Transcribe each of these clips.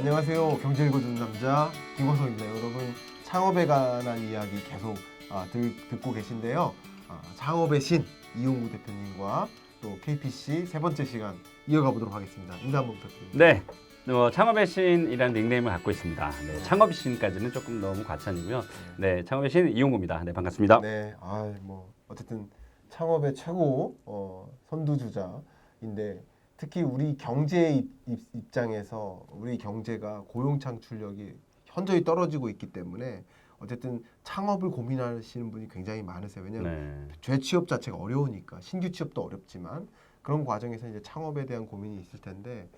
안녕하세요. 경제 읽어주는 남자 김광석입니다. 여러분 창업에 관한 이야기 계속 듣고 계신데요. 창업의 신 이용구 대표님과 또 KPC 세 번째 시간 이어가 보도록 하겠습니다. 인사 한번 부탁드립니다. 네, 창업의 신이라는 닉네임을 갖고 있습니다. 네, 창업의 신까지는 조금 너무 과찬이고요. 네, 창업의 신 이용구입니다. 네, 반갑습니다. 네, 어쨌든 창업의 최고 선두주자인데 특히 우리 경제 입장에서 우리 경제가 고용 창출력이 현저히 떨어지고 있기 때문에 어쨌든 창업을 고민하시는 분이 굉장히 많으세요. 왜냐하면 재취업 자체가 어려우니까 신규 취업도 어렵지만 그런 과정에서 이제 창업에 대한 고민이 있을 텐데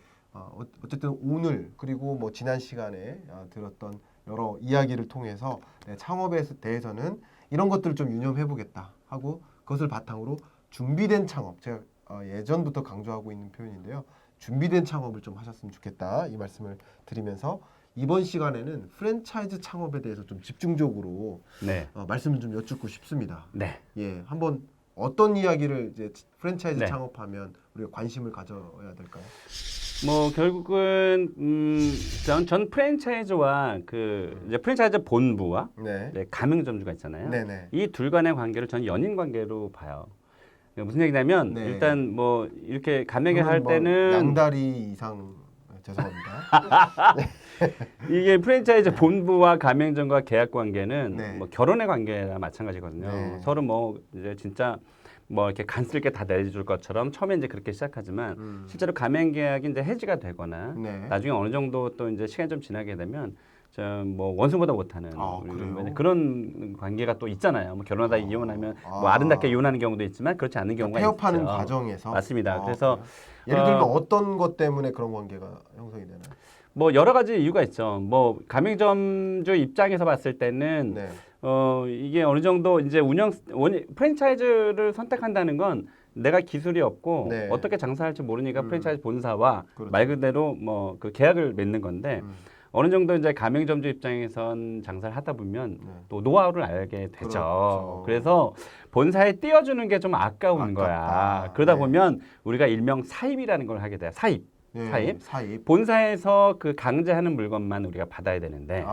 어쨌든 오늘 그리고 뭐 지난 시간에 들었던 여러 이야기를 통해서 창업에 대해서는 이런 것들을 좀 유념해 보겠다 하고 그것을 바탕으로 준비된 창업 제가 예전부터 강조하고 있는 표현인데요. 준비된 창업을 좀 하셨으면 좋겠다 이 말씀을 드리면서 이번 시간에는 프랜차이즈 창업에 대해서 좀 집중적으로 말씀을 좀 여쭙고 싶습니다. 네. 예, 한번 어떤 이야기를 이제 프랜차이즈 네. 창업하면 우리가 관심을 가져야 될까요? 뭐 결국은 전 프랜차이즈와 이제 프랜차이즈 본부와 가맹점주가 있잖아요. 네네. 이 둘 간의 관계를 전 연인 관계로 봐요. 무슨 얘기냐면 일단 뭐 이렇게 가맹을 할 때는 양다리 이상 죄송합니다. 이게 프랜차이즈 본부와 가맹점과 계약 관계는 뭐 결혼의 관계나 마찬가지거든요. 서로 뭐 이제 진짜 뭐 이렇게 간쓸게 다 내줄 것처럼 처음에 이제 그렇게 시작하지만 실제로 가맹 계약이 이제 해지가 되거나 나중에 어느 정도 또 이제 시간이 좀 지나게 되면 뭐 원수보다 못하는 그런 관계가 또 있잖아요. 뭐 결혼하다 이혼하면 뭐 아름답게 이혼하는 경우도 있지만 그렇지 않은 경우가 있죠. 폐업하는 과정에서 맞습니다. 그래서 예를 들면 어떤 것 때문에 그런 관계가 형성이 되나요? 뭐 여러 가지 이유가 있죠. 뭐 가맹점주 입장에서 봤을 때는 이게 어느 정도 이제 프랜차이즈를 선택한다는 건 내가 기술이 없고 어떻게 장사할지 모르니까 프랜차이즈 본사와 말 그대로 뭐 그 계약을 맺는 건데 어느 정도 이제 가맹점주 입장에선 장사를 하다 보면 또 노하우를 알게 되죠. 그래서 본사에 띄워주는 게 좀 아까운 거야. 그러다 보면 우리가 일명 사입이라는 걸 하게 돼요. 사입. 본사에서 그 강제하는 물건만 우리가 받아야 되는데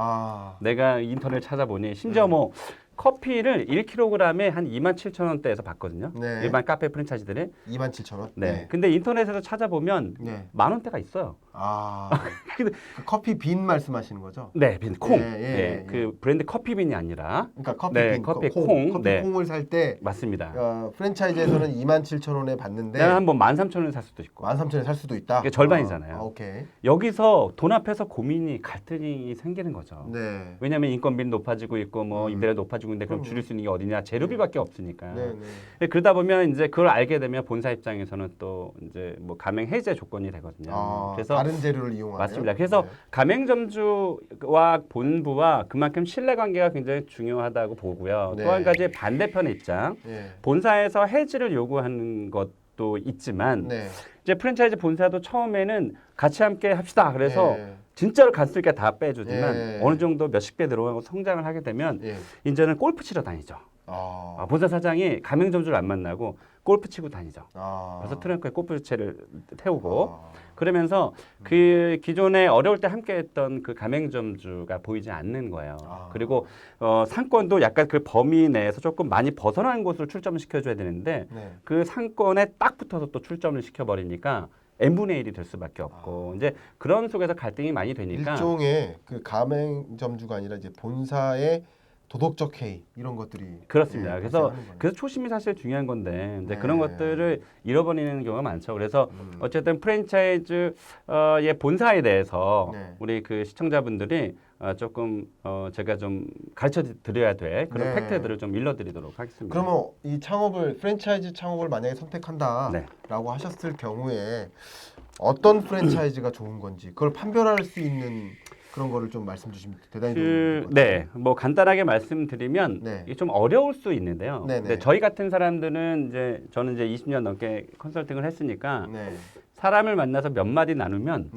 내가 인터넷 찾아보니 심지어 뭐 커피를 1kg에 한 27,000원대에서 받거든요. 일반 카페 프랜차이즈들이 27,000원. 근데 인터넷에서 찾아보면 만 원대가 있어요. 그 커피 빈 말씀하시는 거죠? 네, 빈 콩. 그 브랜드 커피빈이 아니라 그러니까 커피 빈, 커피 콩을 살 때 맞습니다. 프랜차이즈에서는 27,000원에 받는데 내가 한번 13,000원에 살 수도 있고 13,000원에 살 수도 있다. 그게 절반이잖아요. 여기서 돈 앞에서 고민이 갈등이 생기는 거죠. 왜냐하면 인건비는 높아지고 있고 뭐 임대료 높아지고 있는데 그럼 줄일 수 있는 게 어디냐? 재료비밖에 없으니까. 그러다 보면 이제 그걸 알게 되면 본사 입장에서는 또 이제 뭐 가맹 해제 조건이 되거든요. 그래서 다른 재료를 이용하면 맞습니다. 그래서 가맹점주와 본부와 그만큼 신뢰 관계가 굉장히 중요하다고 보고요. 또 한 가지 반대편의 입장, 본사에서 해지를 요구하는 것도 있지만 이제 프랜차이즈 본사도 처음에는 같이 함께 합시다. 그래서 진짜로 간쓸게 다 빼주지만 어느 정도 몇십 배 들어가고 성장을 하게 되면 이제는 골프 치러 다니죠. 본사 사장이 가맹점주를 안 만나고 골프 치고 다니죠. 그래서 트렁크에 골프채를 태우고 그러면서 그 기존에 어려울 때 함께했던 그 가맹점주가 보이지 않는 거예요. 그리고 상권도 약간 그 범위 내에서 조금 많이 벗어난 곳으로 출점을 시켜줘야 되는데 그 상권에 딱 붙어서 또 출점을 시켜버리니까 n분의 1이 될 수밖에 없고 이제 그런 속에서 갈등이 많이 되니까 일종의 그 가맹점주가 아니라 이제 본사의 도덕적 해이 이런 것들이 그렇습니다. 그래서 초심이 사실 중요한 건데 이제 그런 것들을 잃어버리는 경우가 많죠. 그래서 어쨌든 프랜차이즈의 본사에 대해서 우리 그 시청자분들이 조금 제가 좀 가르쳐 드려야 될 그런 팩트들을 좀 일러드리도록 하겠습니다. 그러면 이 프랜차이즈 창업을 만약에 선택한다라고 하셨을 경우에 어떤 프랜차이즈가 좋은 건지 그걸 판별할 수 있는 그런 거를 좀 말씀 주시면 대단히 좋을 것 같아요. 뭐 간단하게 말씀드리면 이게 좀 어려울 수 있는데요. 근데 저희 같은 사람들은 저는 이제 20년 넘게 컨설팅을 했으니까 사람을 만나서 몇 마디 나누면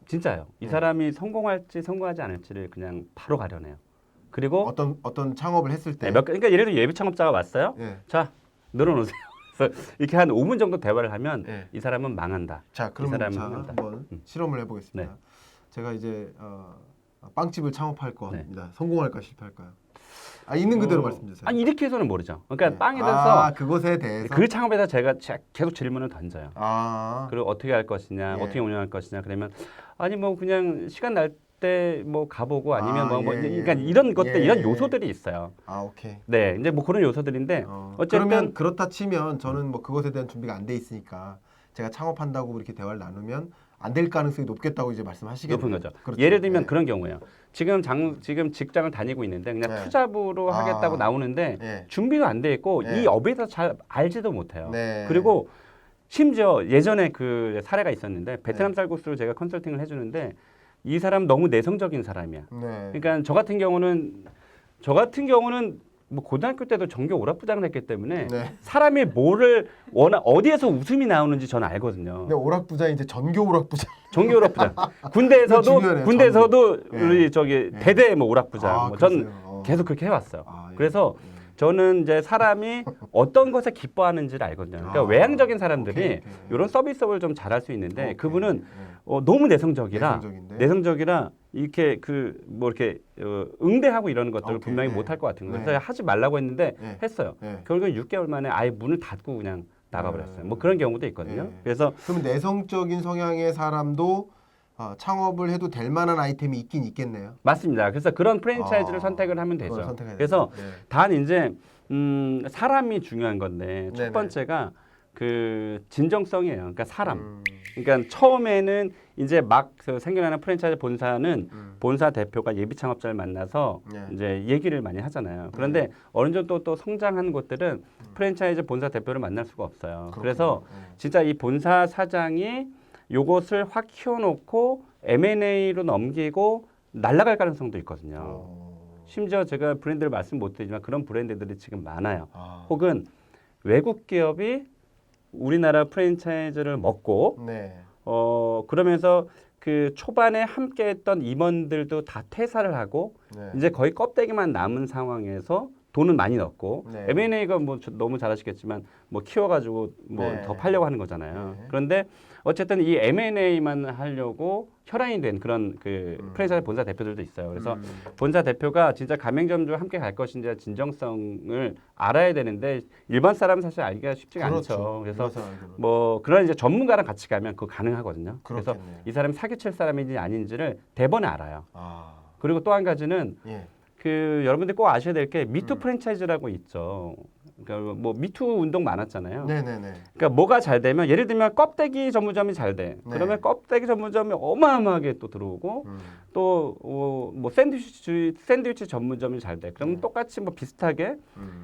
진짜요. 이 사람이 성공할지 성공하지 않을지를 그냥 바로 가려내요. 그리고 어떤 창업을 했을 때 그러니까 예를 들어 예비 창업자가 왔어요. 자, 늘어놓으세요. 그래서 이렇게 한 5분 정도 대화를 하면 이 사람은 망한다. 자, 그러면 한번 실험을 해보겠습니다. 제가 이제 빵집을 창업할 네. 겁니다. 성공할까 실패할까요? 있는 그대로 말씀 주세요. 아니 이렇게 해서는 모르죠. 그러니까 네. 빵에 대해서 그것에 대해서 그 창업에서 제가 계속 질문을 던져요. 아, 그리고 어떻게 할 것이냐, 예. 어떻게 운영할 것이냐. 그러면 아니 뭐 그냥 시간 날 때 뭐 가보고 아니면 그러니까 이런 것들 이런 요소들이 있어요. 오케이. 네, 이제 뭐 그런 요소들인데 어쨌든 그러면 그렇다 치면 저는 뭐 그것에 대한 준비가 안 돼 있으니까 제가 창업한다고 이렇게 대화를 나누면 안 될 가능성이 높겠다고 이제 말씀하시겠네요. 높은 거죠. 그렇죠. 예를 들면 네. 그런 경우예요. 지금 직장을 다니고 있는데 그냥 네. 투잡으로 하겠다고 나오는데 네. 준비도 안 돼 있고 네. 이 업에 대해서 잘 알지도 못해요. 네. 그리고 심지어 예전에 그 사례가 있었는데 베트남 네. 쌀국수를 제가 컨설팅을 해주는데 이 사람 너무 내성적인 사람이야. 네. 그러니까 저 같은 경우는 뭐 고등학교 때도 전교 오락부장을 했기 때문에 네. 사람이 뭐를 어디에서 웃음이 나오는지 저는 알거든요. 근데 오락부장 이제 전교 오락부장. 전교 오락부장. 중요하네요, 군대에서도 전교. 우리 저기 네. 대대 뭐 오락부장. 전 그러세요? 계속 그렇게 해왔어요. 예. 그래서 저는 이제 사람이 어떤 것에 기뻐하는지를 알거든요. 그러니까 외향적인 사람들이 오케이. 이런 서비스업을 좀 잘할 수 있는데 오케이. 그분은 네. 너무 내성적이라 내성적인데? 이렇게 뭐 이렇게 응대하고 이러는 것들을 오케이. 분명히 네. 못할 것 같은 거예요. 네. 그래서 하지 말라고 했는데 네. 했어요. 네. 결국엔 6개월 만에 아예 문을 닫고 그냥 나가버렸어요. 뭐 그런 경우도 있거든요. 네. 그래서 그럼 내성적인 성향의 사람도 창업을 해도 될 만한 아이템이 있긴 있겠네요. 맞습니다. 그래서 그런 프랜차이즈를 선택을 하면 되죠. 그걸 선택해야 그래서 되죠. 네. 단 이제 사람이 중요한 건데 첫 네네. 번째가 그 진정성이에요. 그러니까 사람. 음. 그러니까 처음에는 이제 막 생겨나는 프랜차이즈 본사는 음. 본사 대표가 예비 창업자를 만나서 네. 이제 얘기를 많이 하잖아요. 그런데 어느 정도 또 성장한 곳들은 프랜차이즈 본사 대표를 만날 수가 없어요. 그래서 진짜 이 본사 사장이 요것을 확 키워놓고 M&A로 넘기고 날아갈 가능성도 있거든요. 심지어 제가 브랜드를 말씀 못 드리지만 그런 브랜드들이 지금 많아요. 혹은 외국 기업이 우리나라 프랜차이즈를 먹고 네. 그러면서 그 초반에 함께했던 임원들도 다 퇴사를 하고 네. 이제 거의 껍데기만 남은 상황에서 돈은 많이 넣고 네. M&A가 뭐 너무 잘 아시겠지만 뭐 키워가지고 뭐 네. 더 팔려고 하는 거잖아요. 네. 그런데 어쨌든 이 M&A만 하려고 혈안이 된 그런 그 프랜차이즈 본사 대표들도 있어요. 그래서 본사 대표가 진짜 가맹점주와 함께 갈 것인지 진정성을 알아야 되는데 일반 사람은 사실 알기가 쉽지가 않죠. 그래서 뭐 그런 이제 전문가랑 같이 가면 그거 가능하거든요. 그래서 그렇겠네요. 이 사람이 사기칠 사람인지 아닌지를 대번에 알아요. 아. 그리고 또 한 가지는 예. 그 여러분들 꼭 아셔야 될 게 미투 프랜차이즈라고 있죠. 그러니까 뭐 미투 운동 많았잖아요. 네네네. 그러니까 뭐가 잘 되면 예를 들면 껍데기 전문점이 잘 돼. 네. 그러면 껍데기 전문점이 어마어마하게 또 들어오고 또 뭐 샌드위치 전문점이 잘 돼. 그러면 똑같이 뭐 비슷하게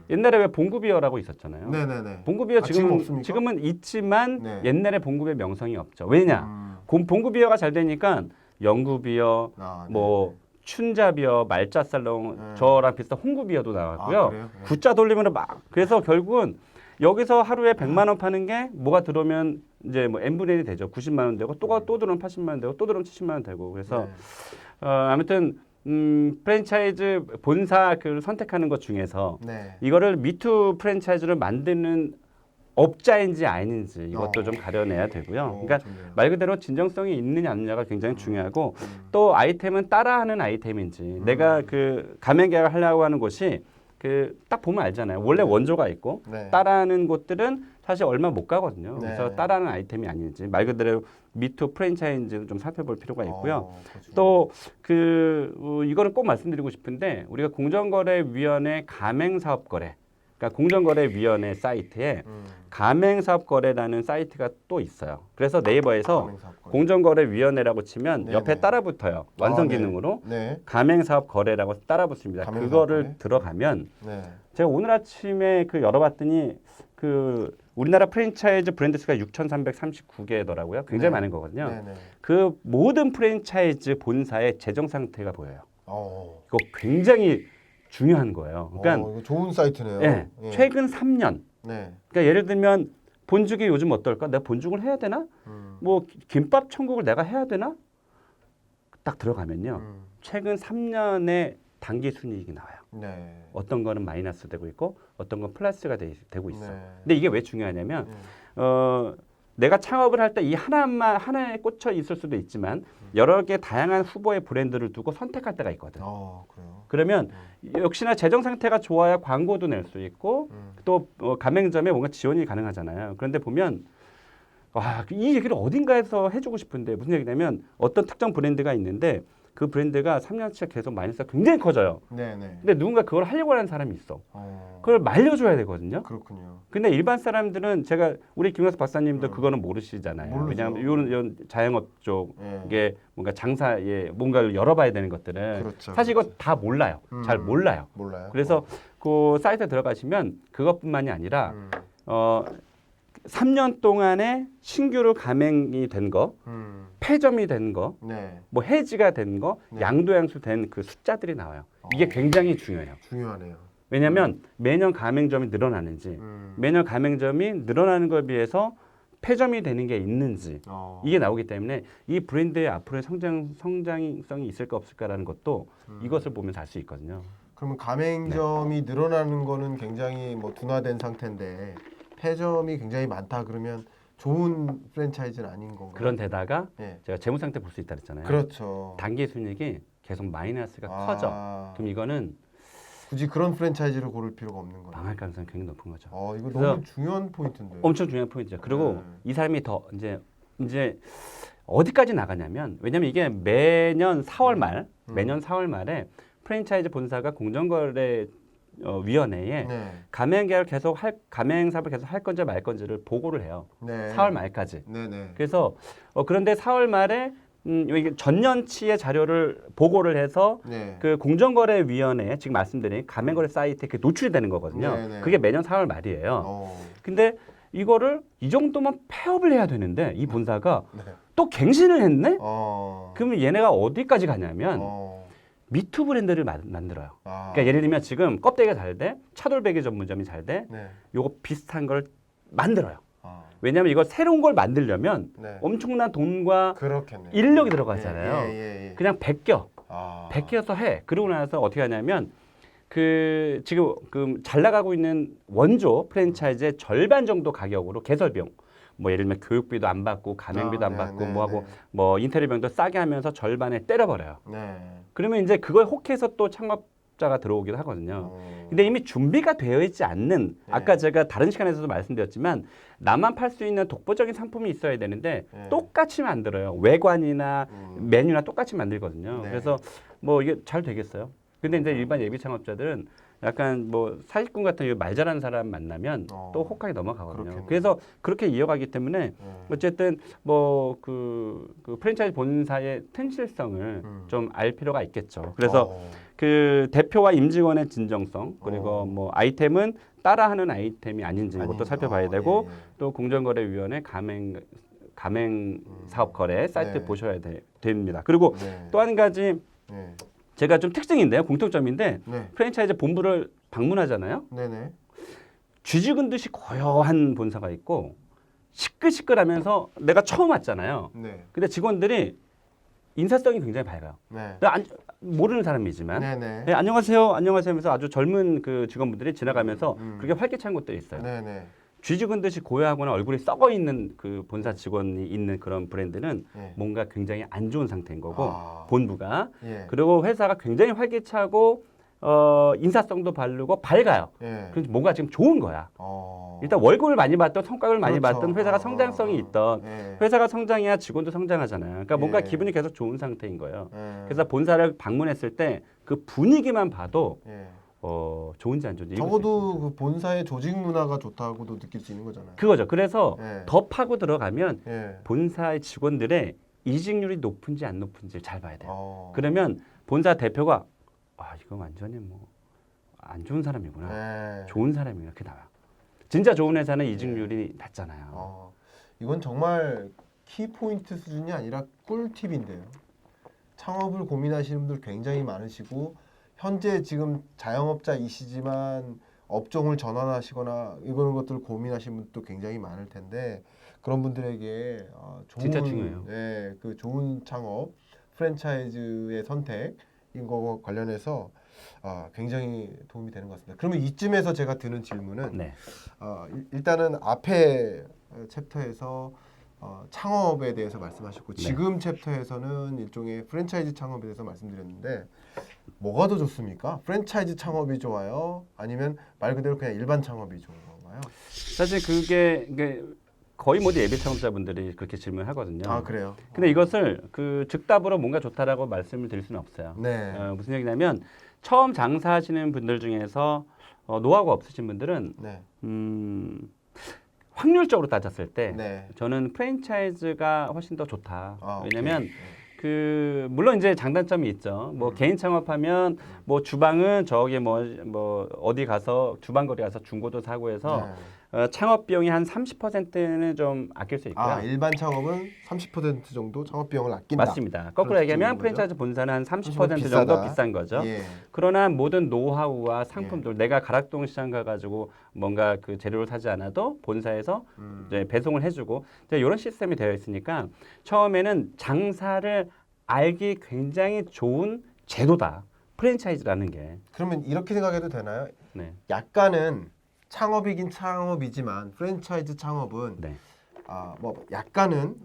옛날에 왜 봉구비어라고 있었잖아요. 네네네. 봉구비어 지금 없습니까? 지금은 있지만 네. 옛날에 봉구비어 명성이 없죠. 왜냐? 봉구비어가 잘 되니까 영구비어 뭐 춘자비어, 말자살롱 저랑 비슷한 홍구비어도 나왔고요. 그래요? 네. 굿자 돌리면 막 그래서 결국은 여기서 하루에 100만 원 파는 게 뭐가 들어오면 이제 뭐 n분의 1이 되죠. 90만 원 되고 또 들어오면 80만 원 되고 또 들어오면 70만 원 되고 그래서 아무튼 프랜차이즈 본사 그 선택하는 것 중에서 네. 이거를 미투 프랜차이즈를 만드는 업자인지 아닌지 이것도 좀 가려내야 되고요. 그러니까 좋네요. 말 그대로 진정성이 있느냐 없느냐가 굉장히 중요하고 또 아이템은 따라하는 아이템인지 내가 그 가맹 계약을 하려고 하는 곳이 그 딱 보면 알잖아요. 원래 원조가 있고 네. 따라하는 곳들은 사실 얼마 못 가거든요. 네. 그래서 따라하는 아이템이 아닌지 말 그대로 미투 프랜차이즈를 좀 살펴볼 필요가 있고요. 그렇죠. 또 그 이거는 꼭 말씀드리고 싶은데 우리가 공정거래위원회 가맹사업거래 그러니까 공정거래위원회 사이트에 가맹사업거래라는 사이트가 또 있어요. 그래서 네이버에서 공정거래위원회라고 치면 네네. 옆에 따라 붙어요. 완성 기능으로 네. 가맹사업거래라고 따라 붙습니다. 가맹사업거래? 그거를 들어가면 네. 제가 오늘 아침에 그 열어봤더니 그 우리나라 프랜차이즈 브랜드 수가 6,339개더라고요. 굉장히 네. 많은 거거든요. 네네. 그 모든 프랜차이즈 본사의 재정 상태가 보여요. 어. 이거 굉장히 중요한 거예요. 그러니까 이거 좋은 사이트네요. 예, 최근 3년. 네. 그러니까 예를 들면 본죽이 요즘 어떨까? 내가 본죽을 해야 되나? 뭐 김밥 천국을 내가 해야 되나? 딱 들어가면요. 최근 3년의 단기 순이익이 나와요. 네. 어떤 거는 마이너스 되고 있고 어떤 건 플러스가 되고 있어. 네. 근데 이게 왜 중요하냐면 내가 창업을 할 때 이 하나에 꽂혀 있을 수도 있지만 여러 개 다양한 후보의 브랜드를 두고 선택할 때가 있거든. 그래요. 그러면 역시나 재정 상태가 좋아야 광고도 낼 수 있고 또 가맹점에 뭔가 지원이 가능하잖아요. 그런데 보면 이 얘기를 어딘가에서 해주고 싶은데 무슨 얘기냐면 어떤 특정 브랜드가 있는데 그 브랜드가 3년치가 계속 마이너스가 굉장히 커져요. 네네. 근데 누군가 그걸 하려고 하는 사람이 있어. 그걸 말려줘야 되거든요. 그렇군요. 근데 일반 사람들은 우리 김광석 박사님도 그거는 모르시잖아요. 모르죠. 왜냐하면 이런 자영업 쪽에 뭔가 장사에 뭔가를 열어봐야 되는 것들은 그렇죠, 사실 그렇죠. 이거 다 몰라요. 잘 몰라요. 몰라요. 그래서 그 사이트에 들어가시면 그것뿐만이 아니라 3년 동안에 신규로 가맹이 된 거, 폐점이 된 거, 네. 뭐 해지가 된 거, 네. 양도양수 된 그 숫자들이 나와요. 이게 굉장히 중요해요. 중요하네요. 왜냐하면 매년 가맹점이 늘어나는지, 매년 가맹점이 늘어나는 것에 비해서 폐점이 되는 게 있는지 이게 나오기 때문에 이 브랜드의 앞으로의 성장성이 있을까 없을까라는 것도 이것을 보면서 알 수 있거든요. 그러면 가맹점이 늘어나는 거는 굉장히 뭐 둔화된 상태인데 폐점이 굉장히 많다 그러면 좋은 프랜차이즈는 아닌 건가요? 그런 데다가 네. 제가 재무 상태 볼 수 있다 그랬잖아요. 그렇죠. 단기 순이익이 계속 마이너스가 커져. 그럼 이거는 굳이 그런 프랜차이즈를 고를 필요가 없는 거예요. 망할 가능성이 굉장히 높은 거죠. 이거 그래서 너무 중요한 포인트인데. 엄청 중요한 포인트죠. 그리고 이 사람이 더 이제 어디까지 나가냐면 왜냐면 이게 매년 4월 말에 프랜차이즈 본사가 공정거래 위원회에 네. 가맹사업을 계속 할 건지 말 건지를 보고를 해요. 네. 4월 말까지. 네네. 그래서 그런데 4월 말에 이게 전년치의 자료를 보고를 해서 네. 그 공정거래위원회에 지금 말씀드린 가맹거래 사이트에 그게 노출이 되는 거거든요. 네네. 그게 매년 4월 말이에요. 근데 이거를 이 정도면 폐업을 해야 되는데 이 본사가 네. 또 갱신을 했네? 어. 그러면 얘네가 어디까지 가냐면 미투 브랜드를 만들어요. 그러니까 예를 들면 지금 껍데기가 잘 돼, 차돌배기 전문점이 잘 돼, 네. 요거 비슷한 걸 만들어요. 왜냐하면 이거 새로운 걸 만들려면 네. 엄청난 돈과 그렇겠네요. 인력이 들어가잖아요. 예. 그냥 베껴서 해. 그러고 나서 어떻게 하냐면 지금 잘 나가고 있는 원조 프랜차이즈의 절반 정도 가격으로 개설 비용. 뭐 예를 들면 교육비도 안 받고 가맹비도 안 받고 뭐 하고 뭐 인테리어 비용도 싸게 하면서 절반에 때려버려요. 네. 그러면 이제 그걸 혹해서 또 창업자가 들어오기도 하거든요. 근데 이미 준비가 되어 있지 않는 아까 제가 다른 시간에서도 말씀드렸지만 나만 팔 수 있는 독보적인 상품이 있어야 되는데 똑같이 만들어요. 외관이나 메뉴나 똑같이 만들거든요. 네. 그래서 뭐 이게 잘 되겠어요. 근데 이제 일반 예비 창업자들은 약간 뭐 사기꾼 같은 말 잘하는 사람 만나면 또 혹하게 넘어가거든요. 그렇겠네요. 그래서 그렇게 이어가기 때문에 어쨌든 뭐 그 프랜차이즈 본사의 텐실성을 좀 알 필요가 있겠죠. 그래서 그 대표와 임직원의 진정성 그리고 뭐 아이템은 따라하는 아이템이 아닌지 이것도 살펴봐야 되고 또 공정거래위원회 가맹 사업 거래 사이트 보셔야 됩니다. 그리고 또 한 가지 제가 좀 특징인데요, 공통점인데 프랜차이즈 본부를 방문하잖아요. 네네. 쥐죽은 듯이 고요한 본사가 있고 시끌시끌하면서 내가 처음 왔잖아요. 네. 근데 직원들이 인사성이 굉장히 밝아요. 네. 모르는 사람이지만 네네. 네, 안녕하세요 하면서 아주 젊은 그 직원분들이 지나가면서 그렇게 활기찬 곳들이 있어요. 네네. 쥐죽은 듯이 고요하거나 얼굴이 썩어 있는 그 본사 직원이 있는 그런 브랜드는 뭔가 굉장히 안 좋은 상태인 거고 본부가 그리고 회사가 굉장히 활기차고 인사성도 바르고 밝아요. 그래서 뭔가 지금 좋은 거야. 일단 월급을 많이 받던 성과를 많이 받던 회사가 성장성이 있던 회사가 성장해야 직원도 성장하잖아요. 그러니까 뭔가 기분이 계속 좋은 상태인 거예요. 그래서 본사를 방문했을 때 그 분위기만 봐도 좋은지 안 좋은지 적어도 그 본사의 조직 문화가 좋다고도 느낄 수 있는 거잖아요. 그거죠. 그래서 더 파고 들어가면 본사의 직원들의 이직률이 높은지 안 높은지 잘 봐야 돼요. 그러면 본사 대표가 이거 완전히 뭐 안 좋은 사람이구나. 좋은 사람이구나. 이렇게 나와요. 진짜 좋은 회사는 이직률이 낮잖아요. 이건 정말 키포인트 수준이 아니라 꿀팁인데요. 창업을 고민하시는 분들 굉장히 많으시고 현재 지금 자영업자이시지만 업종을 전환하시거나 이런 것들 고민하시는 분도 굉장히 많을 텐데 그런 분들에게 진짜 중요해요. 그 좋은 창업 프랜차이즈의 선택인 거 관련해서 굉장히 도움이 되는 것 같습니다. 그러면 이쯤에서 제가 드는 질문은 일단은 앞에 챕터에서 창업에 대해서 말씀하셨고 네. 지금 챕터에서는 일종의 프랜차이즈 창업에 대해서 말씀드렸는데 뭐가 더 좋습니까? 프랜차이즈 창업이 좋아요? 아니면 말 그대로 그냥 일반 창업이 좋은 건가요? 사실 그게 거의 모두 예비 창업자분들이 그렇게 질문하거든요. 아 그래요? 근데 이것을 그 즉답으로 뭔가 좋다라고 말씀을 드릴 수는 없어요. 네. 무슨 얘기냐면 처음 장사하시는 분들 중에서 노하우가 없으신 분들은 네. 확률적으로 따졌을 때 네. 저는 프랜차이즈가 훨씬 더 좋다. 아, 왜냐면 오케이. 물론 이제 장단점이 있죠. 뭐 개인 창업하면 뭐 주방은 저기 뭐 어디 가서 주방 거리 가서 중고도 사고 해서 창업 비용이 한 30%는 좀 아낄 수 있고요. 아 일반 창업은 30% 정도 창업 비용을 아낀다. 맞습니다. 거꾸로 얘기하면 프랜차이즈 본사는 한 30% 비싸다. 정도 비싼 거죠. 예. 그러나 모든 노하우와 상품들 내가 가락동 시장 가가지고 뭔가 그 재료를 사지 않아도 본사에서 이제 배송을 해주고 이제 이런 시스템이 되어 있으니까 처음에는 장사를 알기 굉장히 좋은 제도다. 프랜차이즈라는 게. 그러면 이렇게 생각해도 되나요? 네. 약간은 창업이긴 창업이지만 프랜차이즈 창업은 네. 뭐 약간은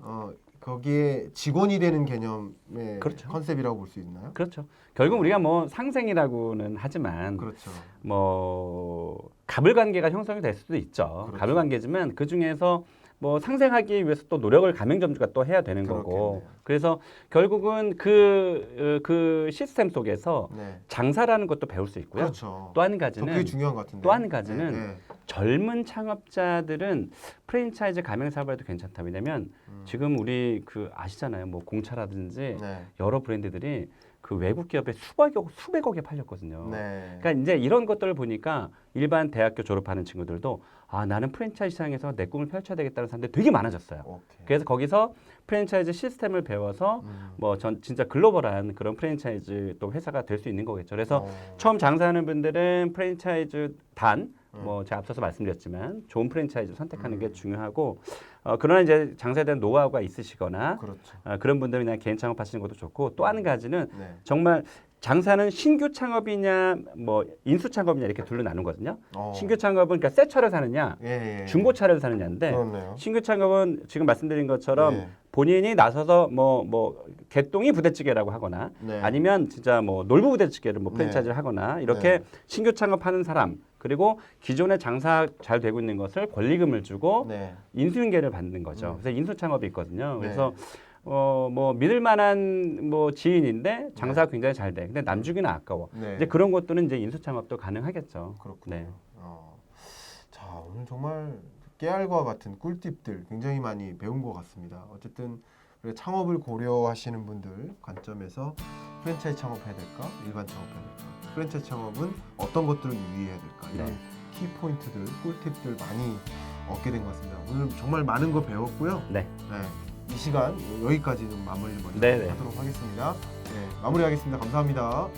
거기에 직원이 되는 개념의 그렇죠. 컨셉이라고 볼 수 있나요? 그렇죠. 결국 우리가 뭐 상생이라고는 하지만 그렇죠. 뭐 갑을 관계가 형성이 될 수도 있죠. 그렇죠. 갑을 관계지만 그 중에서 뭐 상생하기 위해서 또 노력을 가맹점주가 또 해야 되는 거고. 그렇겠네요. 그래서 결국은 그 시스템 속에서 네. 장사라는 것도 배울 수 있고요. 그렇죠. 또 한 그게 가지는 중요한 것 같은데. 또 한 가지는 네, 네. 젊은 창업자들은 프랜차이즈 가맹 사업을 해도 괜찮다. 왜냐면 지금 우리 그 아시잖아요. 뭐 공차라든지 네. 여러 브랜드들이 그 외국 기업에 수백억에 팔렸거든요. 네. 그러니까 이제 이런 것들을 보니까 일반 대학교 졸업하는 친구들도 나는 프랜차이즈 시장에서 내 꿈을 펼쳐야 되겠다는 사람들이 되게 많아졌어요. 오케이. 그래서 거기서 프랜차이즈 시스템을 배워서 뭐 전 진짜 글로벌한 그런 프랜차이즈 또 회사가 될 수 있는 거겠죠. 그래서 처음 장사하는 분들은 프랜차이즈 뭐 제가 앞서서 말씀드렸지만 좋은 프랜차이즈 선택하는 게 중요하고 그러나 이제 장사에 대한 노하우가 있으시거나 그렇죠. 그런 분들은 그냥 개인 창업하시는 것도 좋고 또 한 가지는 네. 정말 장사는 신규 창업이냐 뭐 인수 창업이냐 이렇게 둘로 나누거든요. 신규 창업은 그러니까 새 차를 사느냐 예. 중고차를 사느냐인데 그렇네요. 신규 창업은 지금 말씀드린 것처럼 네. 본인이 나서서 뭐 개똥이 부대찌개라고 하거나 네. 아니면 진짜 뭐 놀부 부대찌개를 뭐 프랜차이즈를 하거나 이렇게 신규 창업하는 사람 그리고 기존에 장사 잘 되고 있는 것을 권리금을 주고 네. 인수인계를 받는 거죠. 그래서 인수 창업이 있거든요. 그래서 네. 뭐 믿을 만한 뭐 지인인데 장사가 굉장히 잘 돼. 근데 남주기는 아까워. 네. 이제 그런 것들은 이제 인수 창업도 가능하겠죠. 그렇군요. 네. 자 오늘 정말 깨알과 같은 꿀팁들 굉장히 많이 배운 것 같습니다. 어쨌든 창업을 고려하시는 분들 관점에서 프랜차이즈 창업해야 될까, 일반 창업해야 될까, 프랜차이즈 창업은 어떤 것들을 유의해야 될까 이런 키 포인트들, 꿀팁들 많이 얻게 된 것 같습니다. 오늘 정말 많은 거 배웠고요. 네. 이 시간 여기까지 좀 마무리를 먼저 네네. 하도록 하겠습니다. 네, 마무리하겠습니다. 감사합니다.